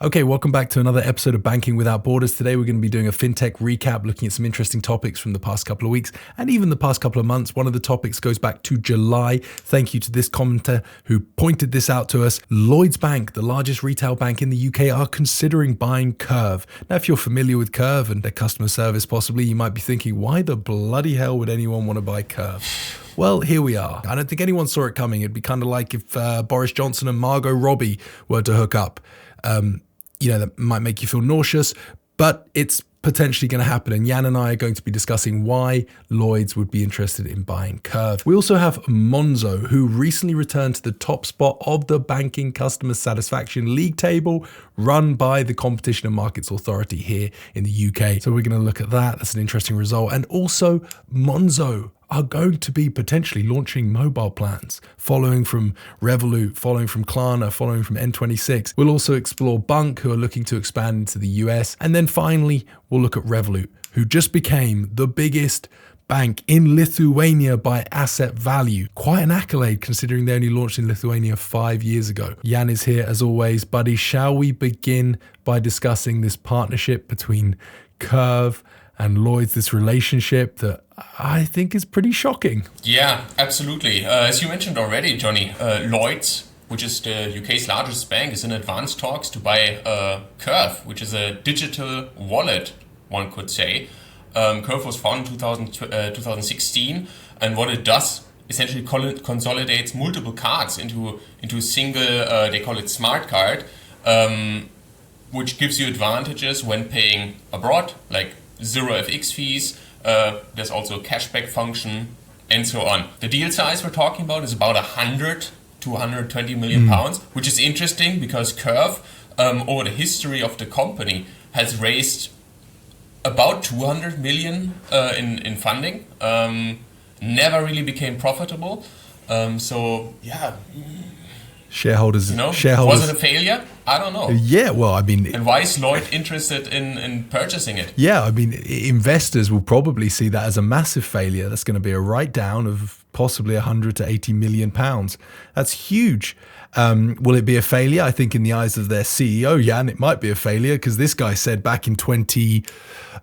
Okay, welcome back to another episode of Banking Without Borders. Today we're going to be doing a fintech recap, looking at some interesting topics from the past couple of weeks and even the past couple of months. One of the topics goes back to July. Thank you to this commenter who pointed this out to us. Lloyds Bank, the largest retail bank in the UK, are considering buying Curve. Now, if you're familiar with Curve and their customer service possibly, you might be thinking, why the bloody hell would anyone want to buy Curve? Well, here we are. I don't think anyone saw it coming. It'd be kind of like if Boris Johnson and Margot Robbie were to hook up. That might make you feel nauseous, but it's potentially going to happen. And Jan and I are going to be discussing why Lloyds would be interested in buying Curve. We also have Monzo, who recently returned to the top spot of the banking customer satisfaction league table run by the Competition and Markets Authority here in the UK. So we're going to look at that. That's an interesting result. And also Monzo are going to be potentially launching mobile plans, following from Revolut, following from Klarna, following from N26. We'll also explore Bunq, who are looking to expand into the US. And then finally, we'll look at Revolut, who just became the biggest bank in Lithuania by asset value. Quite an accolade considering they only launched in Lithuania 5 years ago. Jan is here as always. Buddy, shall we begin by discussing this partnership between Curve and Lloyds, this relationship that I think is pretty shocking? Yeah, absolutely. As you mentioned already, Johnny, Lloyds, which is the UK's largest bank, is in advanced talks to buy Curve, which is a digital wallet, one could say. Curve was founded in 2016, and what it does essentially consolidates multiple cards into a single, they call it smart card, which gives you advantages when paying abroad, like zero FX fees. There's also a cashback function and so on. The deal size we're talking about is about 100 to 120 million pounds, which is interesting because Curve, over the history of the company, has raised about 200 million in funding. Never really became profitable. Shareholders. Was it a failure? I don't know. Yeah, well, I mean... And why is Lloyd interested in purchasing it? Yeah, I mean, investors will probably see that as a massive failure. That's going to be a write-down of possibly 100 to 80 million pounds. That's huge. Will it be a failure? I think in the eyes of their CEO, Jan, it might be a failure because this guy said back in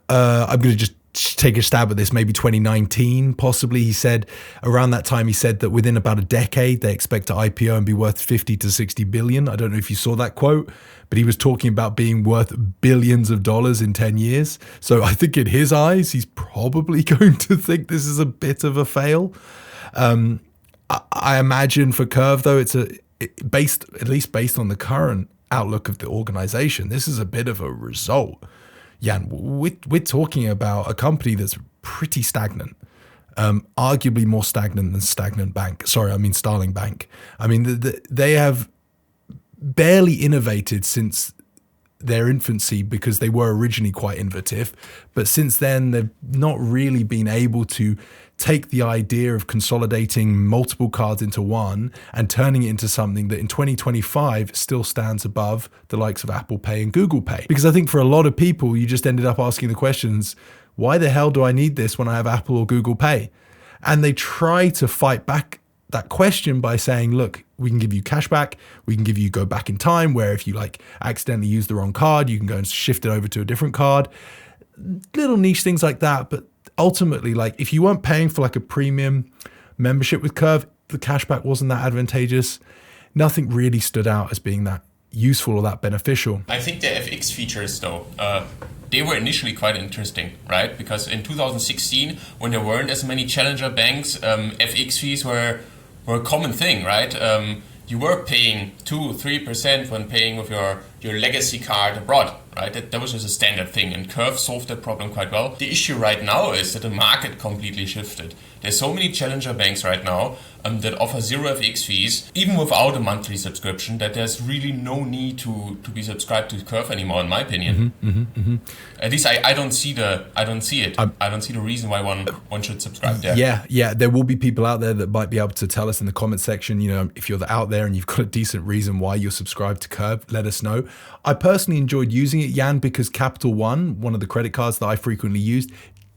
I'm going to just take a stab at this, maybe 2019, possibly. He said around that time, he said that within about a decade, they expect to IPO and be worth 50 to 60 billion. I don't know if you saw that quote, but he was talking about being worth billions of dollars in 10 years. So I think in his eyes, he's probably going to think this is a bit of a fail. I imagine for Curve, though, at least based on the current outlook of the organization, this is a bit of a result. Jan, we're talking about a company that's pretty stagnant, arguably more stagnant than Starling Bank. I mean, they have barely innovated since their infancy because they were originally quite innovative. But since then, they've not really been able to take the idea of consolidating multiple cards into one and turning it into something that in 2025 still stands above the likes of Apple Pay and Google Pay. Because I think for a lot of people, you just ended up asking the questions, why the hell do I need this when I have Apple or Google Pay? And they try to fight back that question by saying, look, we can give you cash back. We can give you go back in time, where if you accidentally use the wrong card, you can go and shift it over to a different card. Little niche things like that. But ultimately, if you weren't paying for a premium membership with Curve, the cashback wasn't that advantageous. Nothing really stood out as being that useful or that beneficial. I think the FX features, though, they were initially quite interesting, right? Because in 2016, when there weren't as many challenger banks, FX fees were a common thing, right? You were paying 2-3% when paying with your legacy card abroad, right? That was just a standard thing, and Curve solved that problem quite well. The issue right now is that the market completely shifted. There's so many challenger banks right now that offer zero FX fees, even without a monthly subscription, that there's really no need to be subscribed to Curve anymore, in my opinion. At least I don't see it. I don't see the reason why one should subscribe there. Yeah. There will be people out there that might be able to tell us in the comment section, if you're out there and you've got a decent reason why you're subscribed to Curve, let us know. I personally enjoyed using it, Jan, because Capital One, one of the credit cards that I frequently used,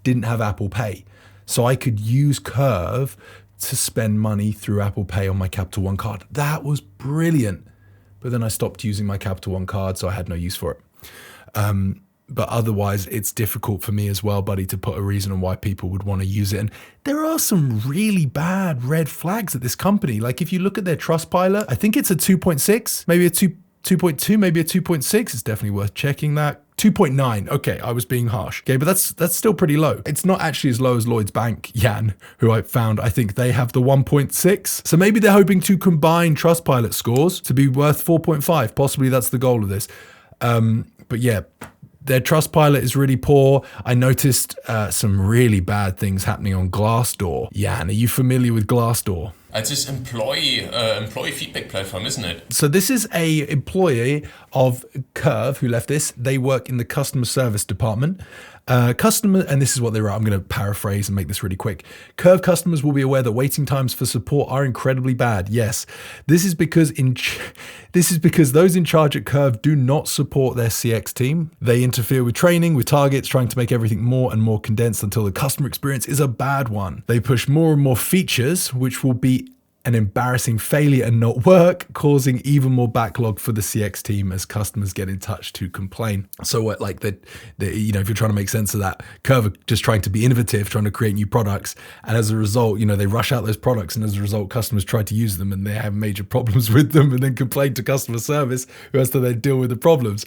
didn't have Apple Pay. So I could use Curve to spend money through Apple Pay on my Capital One card. That was brilliant. but then I stopped using my Capital One card, so I had no use for it. But otherwise, it's difficult for me as well, buddy, to put a reason on why people would want to use it. And there are some really bad red flags at this company. Like if you look at their Trustpilot, I think it's a 2.6, maybe a 2.2, maybe a 2.6. It's definitely worth checking that. 2.9. Okay, I was being harsh. Okay, but that's still pretty low. It's not actually as low as Lloyds Bank, Jan, who I found. I think they have the 1.6. So maybe they're hoping to combine Trustpilot scores to be worth 4.5. Possibly that's the goal of this. But yeah, their Trustpilot is really poor. I noticed some really bad things happening on Glassdoor. Jan, are you familiar with Glassdoor? It's this employee feedback platform, isn't it? So this is a employee of Curve who left this. They work in the customer service department. And this is what they wrote. I'm going to paraphrase and make this really quick. Curve customers will be aware that waiting times for support are incredibly bad. Yes, this is because those in charge at Curve do not support their CX team. They interfere with training, with targets, trying to make everything more and more condensed until the customer experience is a bad one. They push more and more features, which will be an embarrassing failure and not work, causing even more backlog for the CX team as customers get in touch to complain. So what, like if you're trying to make sense of that, Curve are just trying to be innovative, trying to create new products. And as a result, they rush out those products. And as a result, customers try to use them and they have major problems with them and then complain to customer service, who has to then deal with the problems.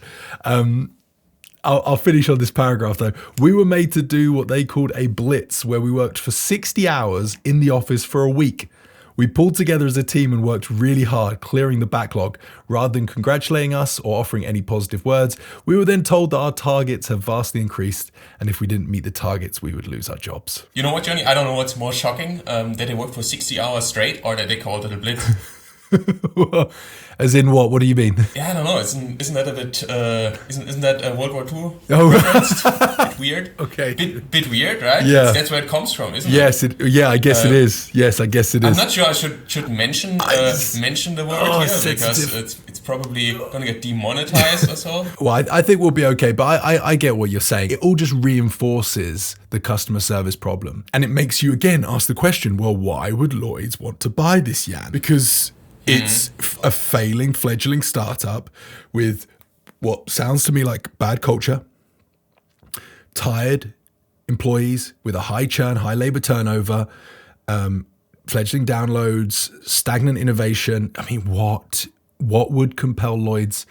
I'll finish on this paragraph though. We were made to do what they called a blitz, where we worked for 60 hours in the office for a week. We pulled together as a team and worked really hard, clearing the backlog. Rather than congratulating us or offering any positive words, we were then told that our targets have vastly increased, and if we didn't meet the targets, we would lose our jobs. You know what, Johnny? I don't know what's more shocking, that they worked for 60 hours straight or that they called it a blitz. As in what? What do you mean? Yeah, I don't know. Isn't that a bit? Isn't that a World War II? Oh, right. Bit weird. Okay. Bit weird, right? Yeah. That's where it comes from, isn't it? I guess it is. Yes, I guess it is. I'm not sure I should mention the word here because it's probably going to get demonetized or so. Well, I think we'll be okay, but I get what you're saying. It all just reinforces the customer service problem, and it makes you again ask the question: well, why would Lloyds want to buy this, Jan? Because it's a fledgling startup with what sounds to me like bad culture, tired employees with a high churn, high labor turnover, fledgling downloads, stagnant innovation. I mean, what would compel Lloyds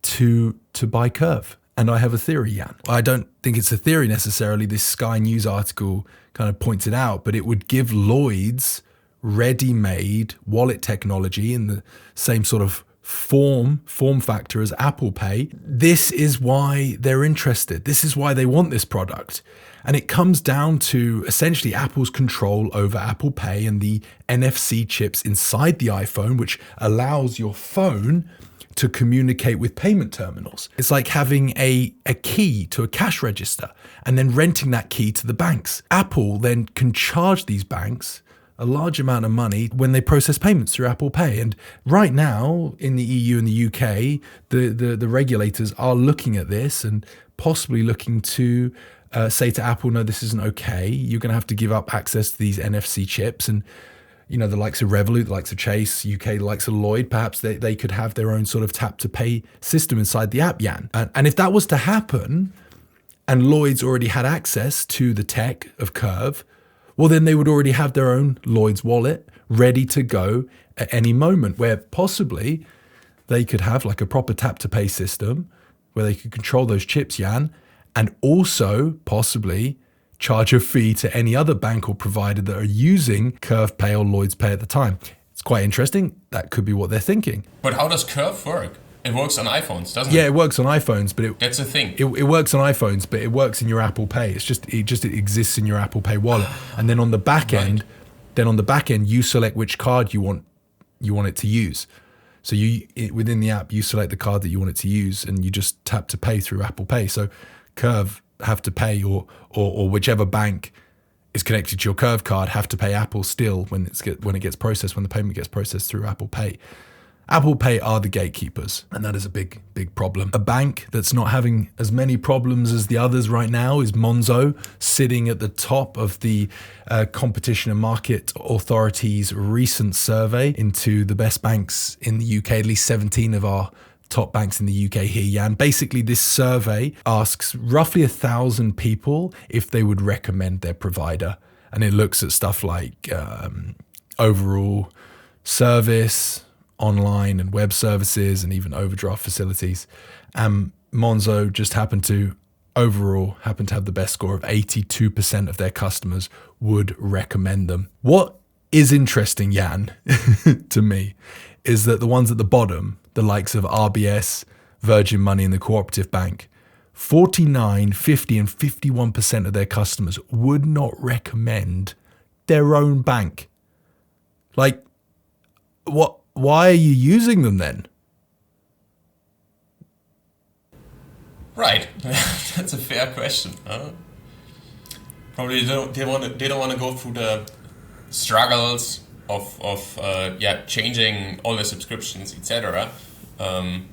to buy Curve? And I have a theory, Jan. I don't think it's a theory necessarily. This Sky News article kind of points it out, but it would give Lloyds ready-made wallet technology in the same sort of form factor as Apple Pay. This is why they're interested. This is why they want this product. And it comes down to essentially Apple's control over Apple Pay and the NFC chips inside the iPhone, which allows your phone to communicate with payment terminals. It's like having a key to a cash register and then renting that key to the banks. Apple then can charge these banks a large amount of money when they process payments through Apple Pay. And right now in the EU and the UK, the regulators are looking at this and possibly looking to say to Apple, no, this isn't okay. You're going to have to give up access to these NFC chips. And the likes of Revolut, the likes of Chase, UK, the likes of Lloyd, perhaps they could have their own sort of tap to pay system inside the app, Jan. And if that was to happen, and Lloyd's already had access to the tech of Curve, well, then they would already have their own Lloyds wallet ready to go at any moment, where possibly they could have like a proper tap to pay system where they could control those chips, Jan, and also possibly charge a fee to any other bank or provider that are using Curve Pay or Lloyds Pay at the time. It's quite interesting. That could be what they're thinking. But how does Curve work? It works on iPhones, doesn't it? Yeah, it works on iPhones, but that's the thing. It works on iPhones, but it works in your Apple Pay. It exists in your Apple Pay wallet, and then on the back end, you select which card you want it to use. So within the app, you select the card that you want it to use, and you just tap to pay through Apple Pay. So Curve have to pay, or whichever bank is connected to your Curve card have to pay Apple still when it gets processed, when the payment gets processed through Apple Pay. Apple Pay are the gatekeepers, and that is a big, big problem. A bank that's not having as many problems as the others right now is Monzo, sitting at the top of the Competition and Market Authority's recent survey into the best banks in the UK, at least 17 of our top banks in the UK here, Jan. Basically, this survey asks roughly 1,000 people if they would recommend their provider. And it looks at stuff like overall service, online and web services, and even overdraft facilities. Monzo just happened to have the best score of 82% of their customers would recommend them. What is interesting, Jan, to me, is that the ones at the bottom, the likes of RBS, Virgin Money and the Cooperative Bank, 49, 50 and 51% of their customers would not recommend their own bank. Like, what? Why are you using them then? Right, that's a fair question. Probably they don't want to go through the struggles of changing all the subscriptions, etc.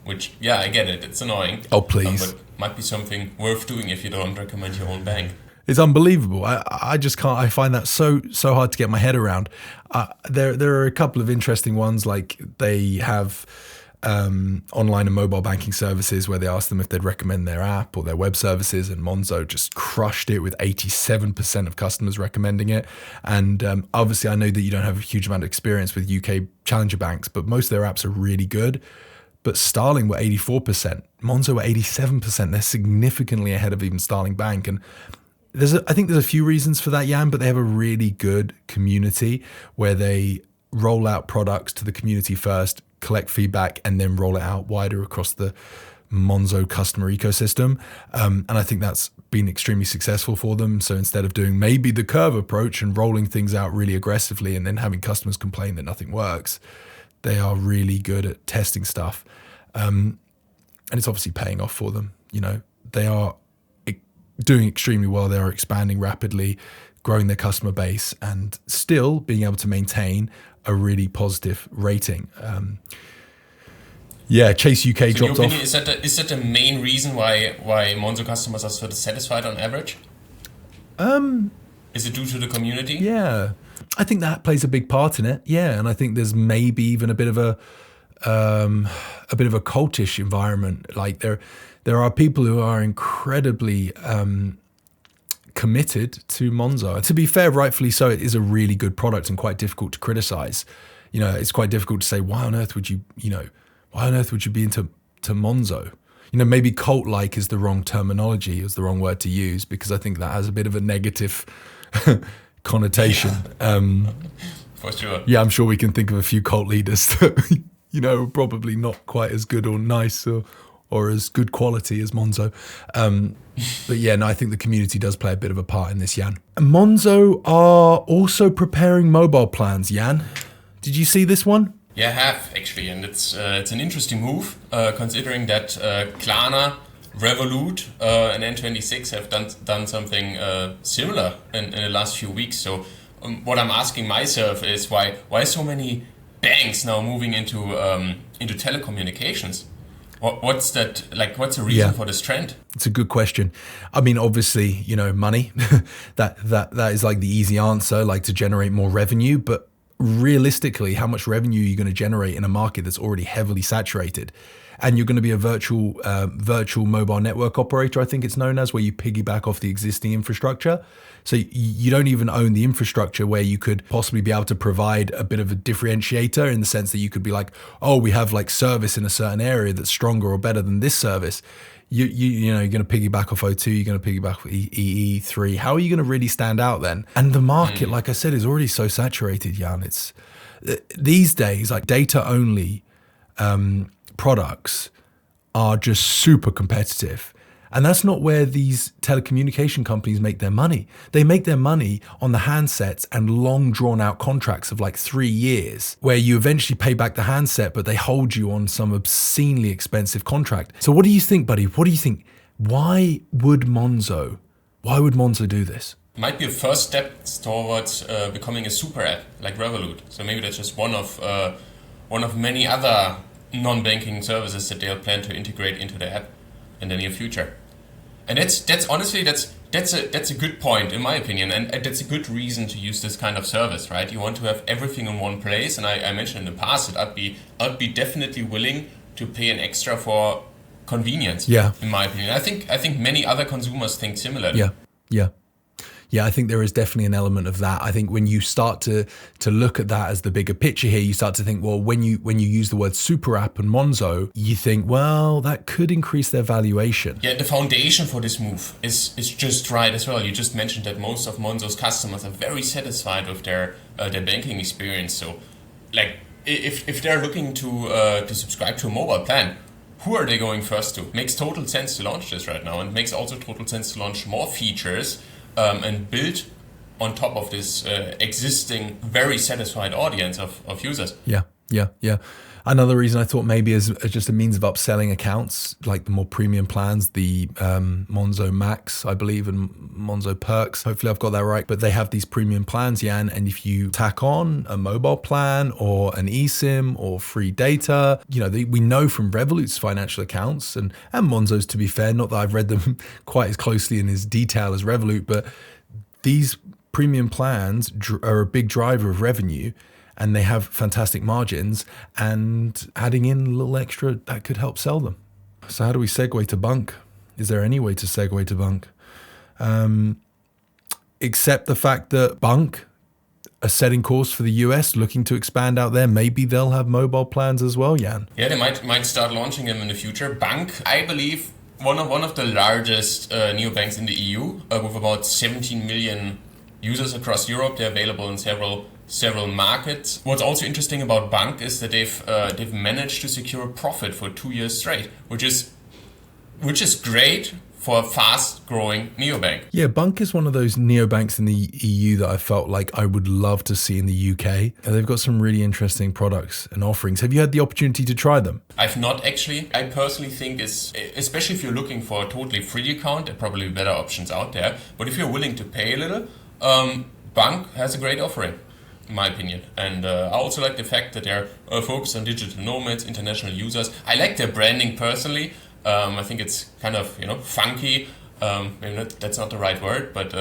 Which, yeah, I get it. It's annoying. Oh, please. But might be something worth doing if you don't recommend your own bank. It's unbelievable. I just can't. I find that so hard to get my head around. There are a couple of interesting ones, like they have online and mobile banking services where they ask them if they'd recommend their app or their web services, and Monzo just crushed it with 87% of customers recommending it. And obviously, I know that you don't have a huge amount of experience with UK challenger banks, but most of their apps are really good. But Starling were 84%, Monzo were 87%. They're significantly ahead of even Starling Bank. And I think there's a few reasons for that, Jan, but they have a really good community where they roll out products to the community first, collect feedback, and then roll it out wider across the Monzo customer ecosystem. And I think that's been extremely successful for them. So instead of doing maybe the curve approach and rolling things out really aggressively and then having customers complain that nothing works, they are really good at testing stuff. And it's obviously paying off for them. You know, they are doing extremely well. They are expanding rapidly, growing their customer base, and still being able to maintain a really positive rating. Chase UK so dropped off. Is that the main reason why Monzo customers are so satisfied on average? Is it due to the community? Yeah, I think that plays a big part in it. Yeah, and I think there's maybe even a bit of a cultish environment. Like there are people who are incredibly committed to Monzo. To be fair, rightfully so, it is a really good product and quite difficult to criticize. You know, it's quite difficult to say, why on earth would you be into Monzo? You know, maybe cult-like is the wrong terminology, is the wrong word to use, because I think that has a bit of a negative connotation. For sure. Yeah, I'm sure we can think of a few cult leaders that, you know, probably not quite as good or nice or as good quality as Monzo. But yeah, no, I think the community does play a bit of a part in this, Jan. Monzo are also preparing mobile plans, Jan. Did you see this one? Yeah, I have actually, and it's an interesting move, considering that Klarna, Revolut, and N26 have done something similar in the last few weeks. So what I'm asking myself is why so many banks now moving into telecommunications? What's that like? What's the reason for this trend? It's a good question. I mean, obviously, you know, money. that is like the easy answer, like to generate more revenue. But realistically, how much revenue are you going to generate in a market that's already heavily saturated? And you're going to be a virtual mobile network operator, I think it's known as, where you piggyback off the existing infrastructure. So you don't even own the infrastructure, where you could possibly be able to provide a bit of a differentiator in the sense that you could be like, oh, we have like service in a certain area that's stronger or better than this service. You know, you're going to piggyback off O2, you're going to piggyback off EE3. How are you going to really stand out then? And the market, like I said, is already so saturated, Jan. It's these days, like data only products are just super competitive. And that's not where these telecommunication companies make their money. They make their money on the handsets and long drawn out contracts of like 3 years, where you eventually pay back the handset, but they hold you on some obscenely expensive contract. So what do you think, buddy? What do you think? Why would Monzo do this? Might be a first step towards becoming a super app like Revolut. So maybe that's just one of one of many other non-banking services that they'll plan to integrate into the app in the near future. And that's honestly that's a good point in my opinion, and that's a good reason to use this kind of service, right? You want to have everything in one place, and I mentioned in the past that I'd be definitely willing to pay an extra for convenience. Yeah. In my opinion, I think many other consumers think similarly. Yeah, I think there is definitely an element of that. I think when you start to look at that as the bigger picture here, you start to think, well, when you use the word super app and Monzo, you think, well, that could increase their valuation. Yeah, the foundation for this move is just right as well. You just mentioned that most of Monzo's customers are very satisfied with their banking experience. So, like, if they're looking to subscribe to a mobile plan, who are they going first to? Makes total sense to launch this right now, and makes also total sense to launch more features and build on top of this existing very satisfied audience of users. Yeah. Another reason I thought maybe is just a means of upselling accounts, like the more premium plans, the Monzo Max, I believe, and Monzo Perks. Hopefully I've got that right. But they have these premium plans, Jan, and if you tack on a mobile plan or an eSIM or free data, we know from Revolut's financial accounts and Monzo's, to be fair, not that I've read them quite as closely in as detail as Revolut, but these premium plans are a big driver of revenue. And they have fantastic margins, and adding in a little extra, that could help sell them. So how do we segue to Bunq? Is there any way to segue to Bunq? Except the fact that Bunq are setting course for the US, looking to expand out there. Maybe they'll have mobile plans as well, Jan. Yeah, they might start launching them in the future. Bunq, I believe, one of the largest neobanks in the EU, with about 17 million users across Europe. They're available in several markets. What's also interesting about Bunq is that they've managed to secure a profit for 2 years straight, which is great for a fast-growing neobank. Yeah, Bunq is one of those neobanks in the EU that I felt like I would love to see in the UK. And they've got some really interesting products and offerings. Have you had the opportunity to try them? I've not actually. I personally think especially if you're looking for a totally free account, there are probably better options out there. But if you're willing to pay a little, Bunq has a great offering, in my opinion. And I also like the fact that they're focused on digital nomads, international users. I like their branding personally. I think it's kind of funky. Maybe that's not the right word, but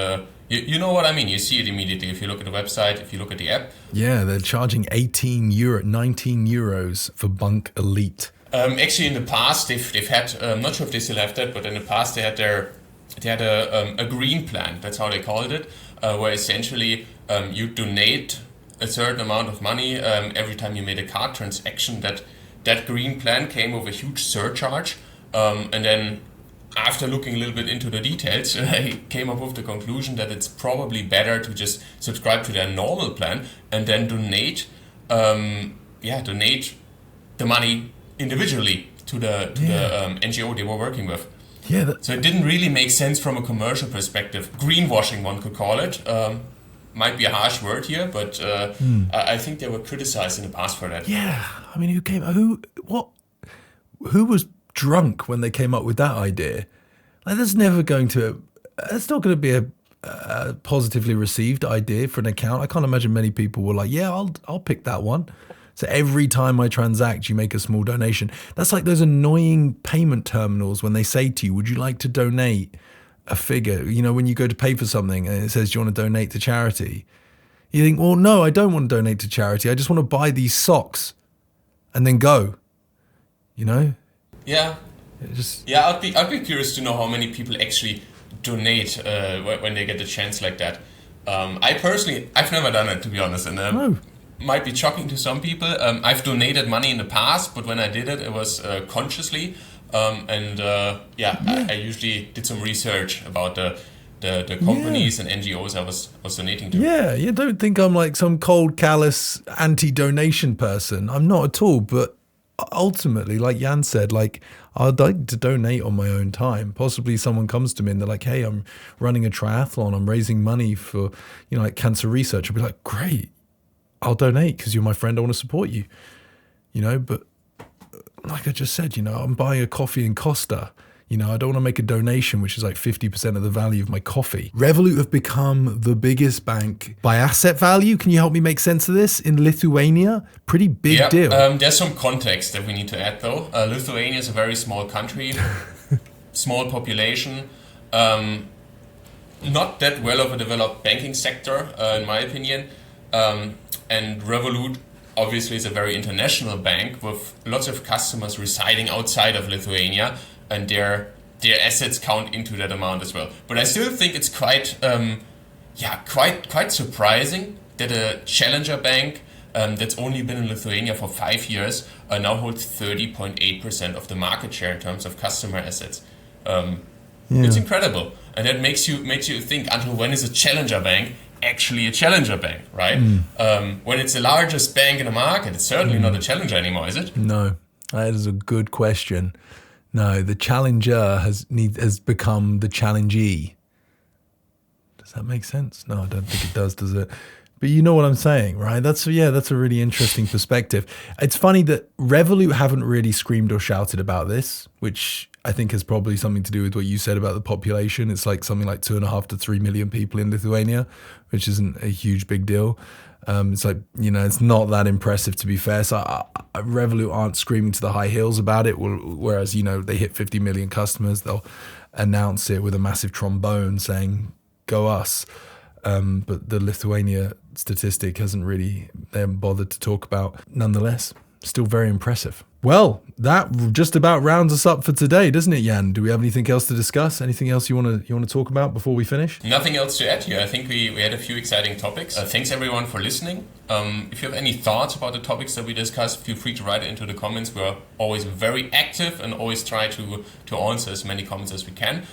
you know what I mean. You see it immediately if you look at the website, if you look at the app. Yeah, they're charging 19 euros for Bunq Elite. Actually, in the past, they've had. I'm not sure if they still have that, but in the past they had a green plan. That's how they called it, where essentially you donate a certain amount of money every time you made a card transaction. That green plan came with a huge surcharge, and then after looking a little bit into the details, I came up with the conclusion that it's probably better to just subscribe to their normal plan and then donate the money individually to the NGO they were working with. Yeah. So it didn't really make sense from a commercial perspective. Greenwashing, one could call it. Might be a harsh word here, but I think they were criticized in the past for that. Yeah, I mean, who was drunk when they came up with that idea? Like, it's not going to be a positively received idea for an account. I can't imagine many people were like, yeah, I'll pick that one. So every time I transact, you make a small donation. That's like those annoying payment terminals when they say to you, would you like to donate a figure? When you go to pay for something and it says, do you want to donate to charity? You think, well, no, I don't want to donate to charity. I just want to buy these socks and then go, Yeah. I'd be curious to know how many people actually donate when they get a chance like that. I've never done it, to be honest, and No. might be shocking to some people. I've donated money in the past, but when I did it, it was consciously. I usually did some research about the companies and NGOs I was donating to. Yeah, you don't think I'm like some cold, callous, anti-donation person. I'm not at all. But ultimately, like Jan said, like I'd like to donate on my own time. Possibly someone comes to me and they're like, hey, I'm running a triathlon. I'm raising money for, like cancer research. I'll be like, great, I'll donate because you're my friend. I want to support you, But like I just said, I'm buying a coffee in Costa. You know, I don't want to make a donation, which is like 50% of the value of my coffee. Revolut have become the biggest bank by asset value. Can you help me make sense of this? In Lithuania, pretty big deal. There's some context that we need to add though. Lithuania is a very small country, small population, not that well of a developed banking sector, in my opinion. And Revolut obviously is a very international bank with lots of customers residing outside of Lithuania, and their assets count into that amount as well. But I still think it's quite surprising that a challenger bank that's only been in Lithuania for 5 years now holds 30.8% of the market share in terms of customer assets. It's incredible, and that makes you think, until when is a challenger bank actually a challenger bank, right? When it's the largest bank in the market, it's certainly not a challenger anymore, is it? No, that is a good question. No, the challenger has become the challengee. Does that make sense? No, I don't think it does it? But you know what I'm saying, right? That's a really interesting perspective. It's funny that Revolut haven't really screamed or shouted about this, which I think has probably something to do with what you said about the population. It's like something like 2.5 to 3 million people in Lithuania, which isn't a huge big deal. It's like, you know, it's not that impressive, to be fair. So Revolut aren't screaming to the high hills about it. Whereas, you know, they hit 50 million customers, they'll announce it with a massive trombone saying, "Go us." But the Lithuania statistic they haven't bothered to talk about. Nonetheless, still very impressive. Well, that just about rounds us up for today, doesn't it, Jan? Do we have anything else to discuss? Anything else you want to talk about before we finish? Nothing else to add here. I think we had a few exciting topics. Thanks everyone for listening. If you have any thoughts about the topics that we discussed, feel free to write it into the comments. We're always very active and always try to answer as many comments as we can.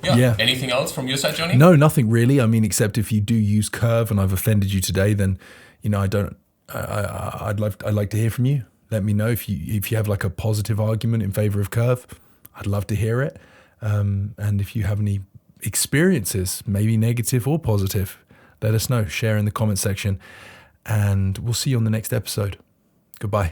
Anything else from your side, Johnny? No, nothing really. I mean, except if you do use Curve and I've offended you today, then, you know, I'd like to hear from you. Let me know if you have like a positive argument in favor of Curve. I'd love to hear it. And if you have any experiences, maybe negative or positive, let us know. Share in the comment section, and we'll see you on the next episode. Goodbye.